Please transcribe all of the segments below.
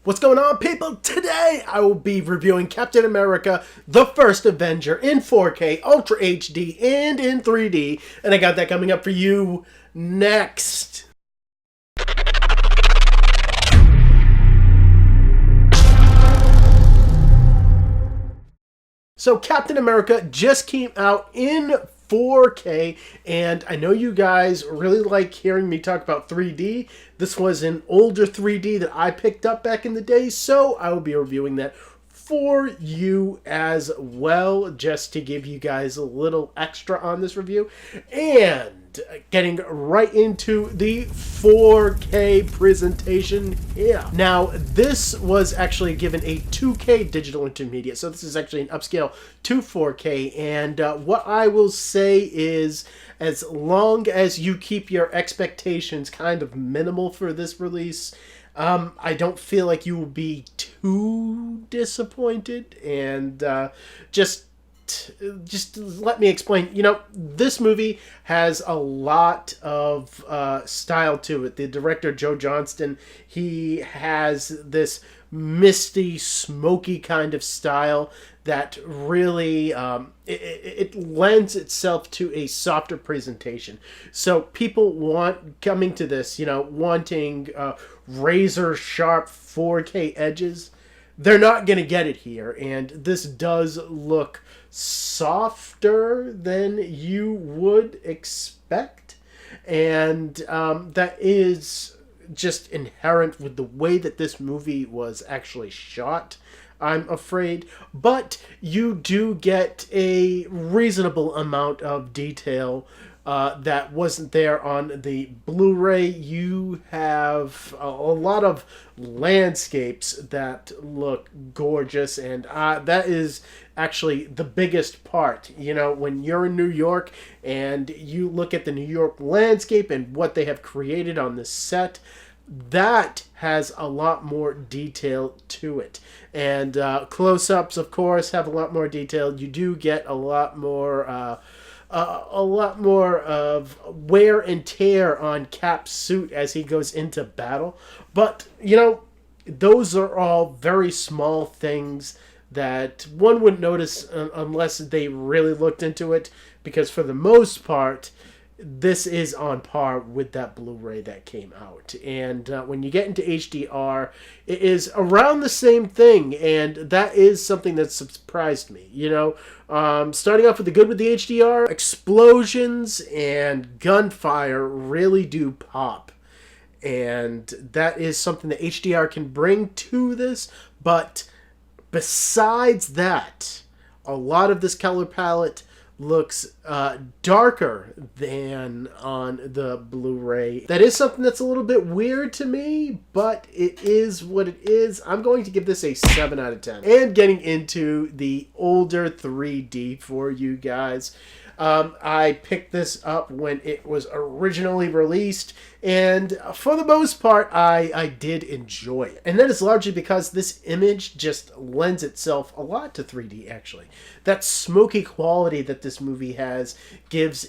What's going on, people? Today I will be reviewing Captain America, the first Avenger in 4K, Ultra HD, and in 3D. And I got that coming up for you next. So Captain America just came out in 4K, and I know you guys really like hearing me talk about 3D. This was an older 3D that I picked up back in the day, so I will be reviewing that for you as well, just to give you guys a little extra on this review. And getting right into the 4K presentation here. Now, this was actually given a 2K digital intermediate, so this is actually an upscale to 4K, and what I will say is, as long as you keep your expectations kind of minimal for this release, I don't feel like you will be too disappointed, and just let me explain. You know, this movie has a lot of style to it. The director, Joe Johnston, he has this misty, smoky kind of style that really it lends itself to a softer presentation. So people coming to this, you know, wanting razor sharp 4K edges, they're not going to get it here. And this does look softer than you would expect. And that is just inherent with the way that this movie was actually shot, I'm afraid. But you do get a reasonable amount of detail that wasn't there on the Blu-ray. You have a lot of landscapes that look gorgeous, and that is actually the biggest part. You know, when you're in New York and you look at the New York landscape and what they have created on this set, that has a lot more detail to it. And close-ups, of course, have a lot more detail. You do get a lot more of wear and tear on Cap's suit as he goes into battle. But, you know, those are all very small things that one wouldn't notice unless they really looked into it, because for the most part, this is on par with that Blu-ray that came out. And when you get into HDR, it is around the same thing, and that is something that surprised me. You know, starting off with the good with the HDR, explosions and gunfire really do pop. And that is something that HDR can bring to this. But besides that, a lot of this color palette looks darker than on the Blu-ray. That is something that's a little bit weird to me, but it is what it is. I'm going to give this a 7 out of 10. And getting into the older 3D for you guys, I picked this up when it was originally released, and for the most part, I did enjoy it. And that is largely because this image just lends itself a lot to 3D, actually. That smoky quality that this movie has gives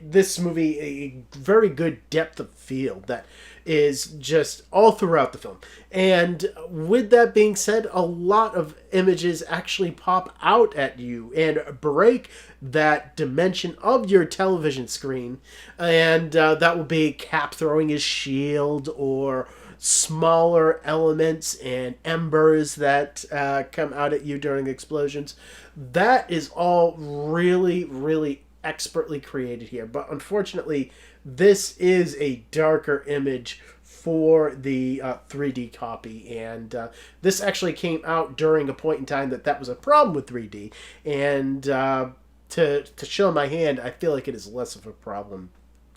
this movie a very good depth of field that is just all throughout the film. And with that being said, a lot of images actually pop out at you and break that dimension of your television screen. And that will be Cap throwing his shield, or smaller elements and embers that come out at you during explosions. That is all really, really expertly created here. But unfortunately, this is a darker image for the 3D copy, and this actually came out during a point in time that was a problem with 3D, and to show my hand, I feel like it is less of a problem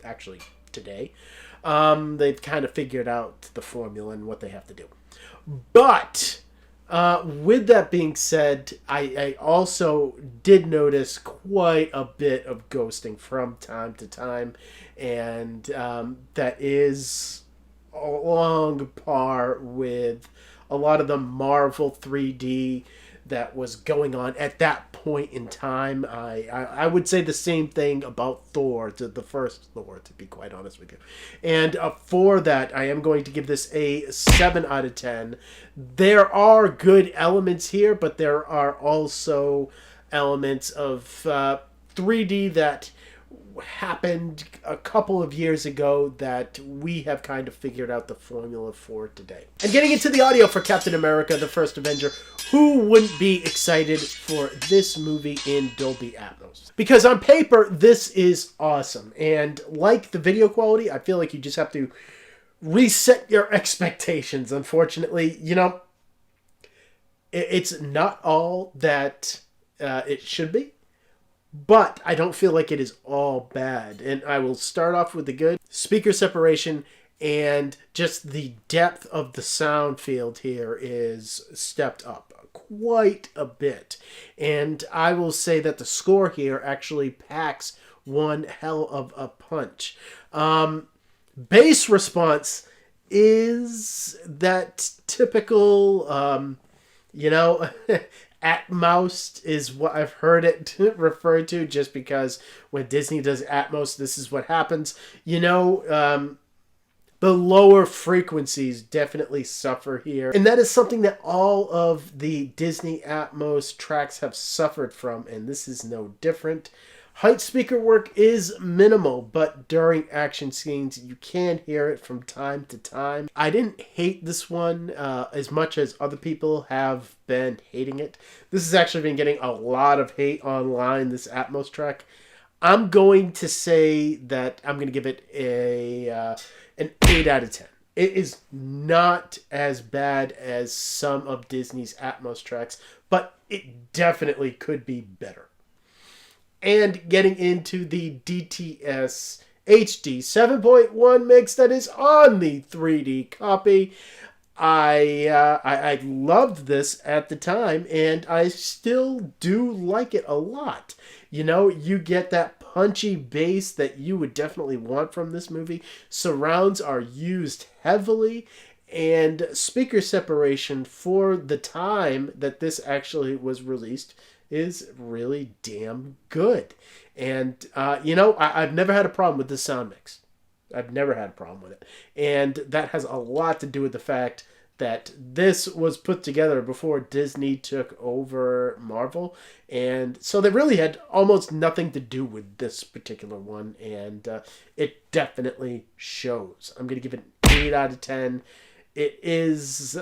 actually today. They've kind of figured out the formula and what they have to do. But with that being said, I also did notice quite a bit of ghosting from time to time, and that is along par with a lot of the Marvel 3D that was going on at that point in time. I would say the same thing about Thor, the first Thor, to be quite honest with you. And for that, I am going to give this a 7 out of 10. There are good elements here, but there are also elements of 3D that happened a couple of years ago that we have kind of figured out the formula for today. And getting into the audio for Captain America, the First Avenger, who wouldn't be excited for this movie in Dolby Atmos? Because on paper, this is awesome. And like the video quality, I feel like you just have to reset your expectations. Unfortunately, you know, it's not all that it should be. But I don't feel like it is all bad. And I will start off with the good. Speaker separation and just the depth of the sound field here is stepped up quite a bit. And I will say that the score here actually packs one hell of a punch. Bass response is that typical, you know... Atmos is what I've heard it referred to, just because when Disney does Atmos, this is what happens. You know, the lower frequencies definitely suffer here. And that is something that all of the Disney Atmos tracks have suffered from, and this is no different. Height speaker work is minimal, but during action scenes, you can hear it from time to time. I didn't hate this one as much as other people have been hating it. This has actually been getting a lot of hate online, this Atmos track. I'm going to say that I'm going to give it an 8 out of 10. It is not as bad as some of Disney's Atmos tracks, but it definitely could be better. And getting into the DTS HD 7.1 mix that is on the 3D copy. I loved this at the time, and I still do like it a lot. You know, you get that punchy bass that you would definitely want from this movie. Surrounds are used heavily, and speaker separation for the time that this actually was released is really damn good. And, you know, I've never had a problem with this sound mix. I've never had a problem with it. And that has a lot to do with the fact that this was put together before Disney took over Marvel. And so they really had almost nothing to do with this particular one. And it definitely shows. I'm going to give it an 8 out of 10. It is...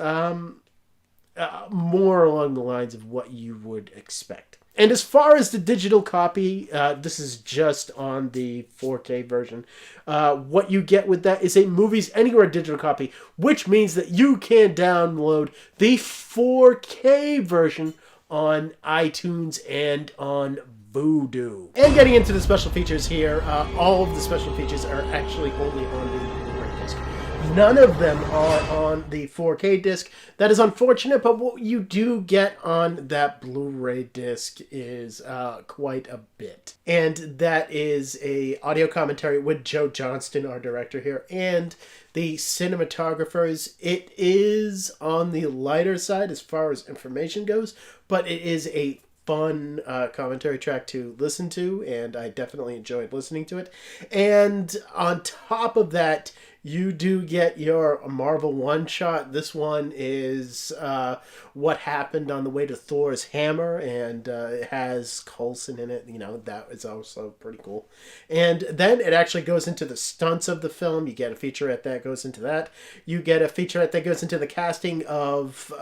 more along the lines of what you would expect. And as far as the digital copy, this is just on the 4K version. What you get with that is a Movies Anywhere digital copy, which means that you can download the 4K version on iTunes and on Vudu. And getting into the special features here, all of the special features are actually only on the Blu-ray disc. None of them are on the 4K disc. That is unfortunate, but what you do get on that Blu-ray disc is quite a bit. And that is a audio commentary with Joe Johnston, our director here, and the cinematographers. It is on the lighter side as far as information goes, but it is a fun commentary track to listen to, and I definitely enjoyed listening to it. And on top of that, you do get your Marvel one-shot. This one is what happened on the way to Thor's hammer, and it has Coulson in it. You know, that is also pretty cool. And then it actually goes into the stunts of the film. You get a featurette that goes into that. You get a featurette that goes into the casting of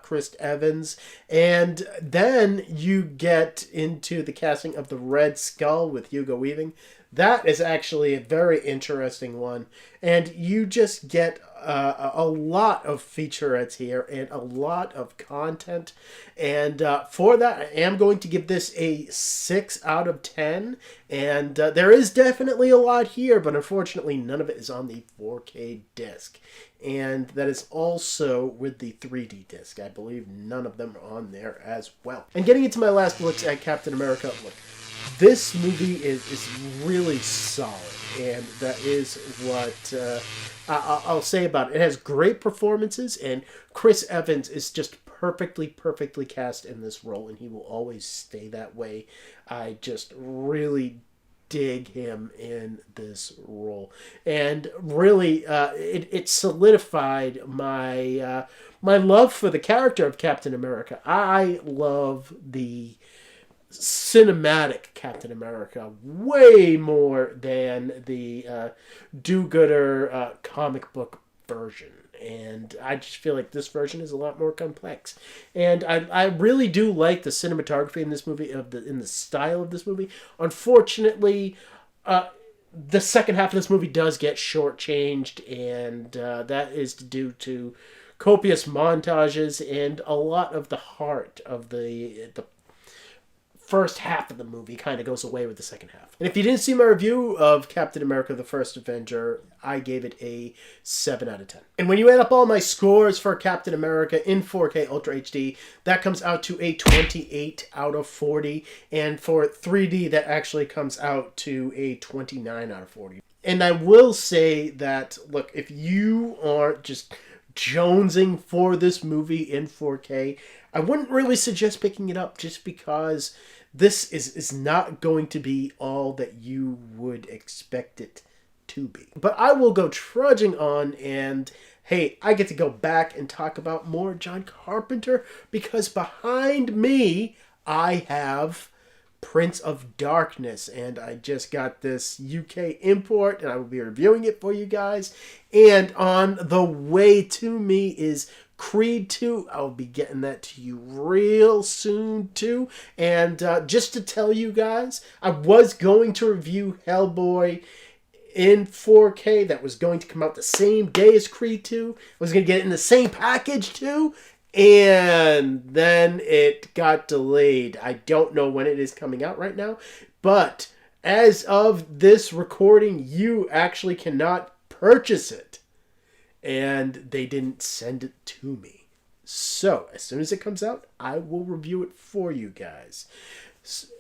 Chris Evans. And then you get into the casting of the Red Skull with Hugo Weaving. That is actually a very interesting one. And you just get a lot of featurettes here and a lot of content. And for that, I am going to give this a 6 out of 10. And there is definitely a lot here, but unfortunately none of it is on the 4K disc. And that is also with the 3D disc. I believe none of them are on there as well. And getting into my last looks at Captain America, look, this movie is really solid, and that is what I'll say about it. It has great performances, and Chris Evans is just perfectly cast in this role, and he will always stay that way. I just really dig him in this role, and really it solidified my love for the character of Captain America. I love the cinematic Captain America way more than the do-gooder comic book version. And I just feel like this version is a lot more complex. And I really do like the cinematography in this movie, in the style of this movie. Unfortunately, the second half of this movie does get shortchanged, and that is due to copious montages and a lot of the heart of the first half of the movie kind of goes away with the second half. And if you didn't see my review of Captain America the First Avenger, I gave it a 7 out of 10. And when you add up all my scores for Captain America in 4K Ultra HD, that comes out to a 28 out of 40. And for 3D, that actually comes out to a 29 out of 40. And I will say that, look, if you aren't just jonesing for this movie in 4K, I wouldn't really suggest picking it up, just because this is not going to be all that you would expect it to be. But I will go trudging on, and hey, I get to go back and talk about more John Carpenter, because behind me I have Prince of Darkness, and I just got this UK import, and I will be reviewing it for you guys. And on the way to me is Creed 2. I'll be getting that to you real soon too. And just to tell you guys, I was going to review Hellboy in 4K. That was going to come out the same day as Creed 2. I was going to get it in the same package too. And then it got delayed. I don't know when it is coming out right now. But as of this recording, you actually cannot purchase it. And they didn't send it to me. So, as soon as it comes out, I will review it for you guys.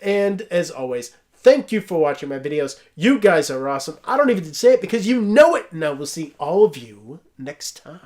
And as always, thank you for watching my videos. You guys are awesome. I don't even need to say it because you know it. And I will see all of you next time.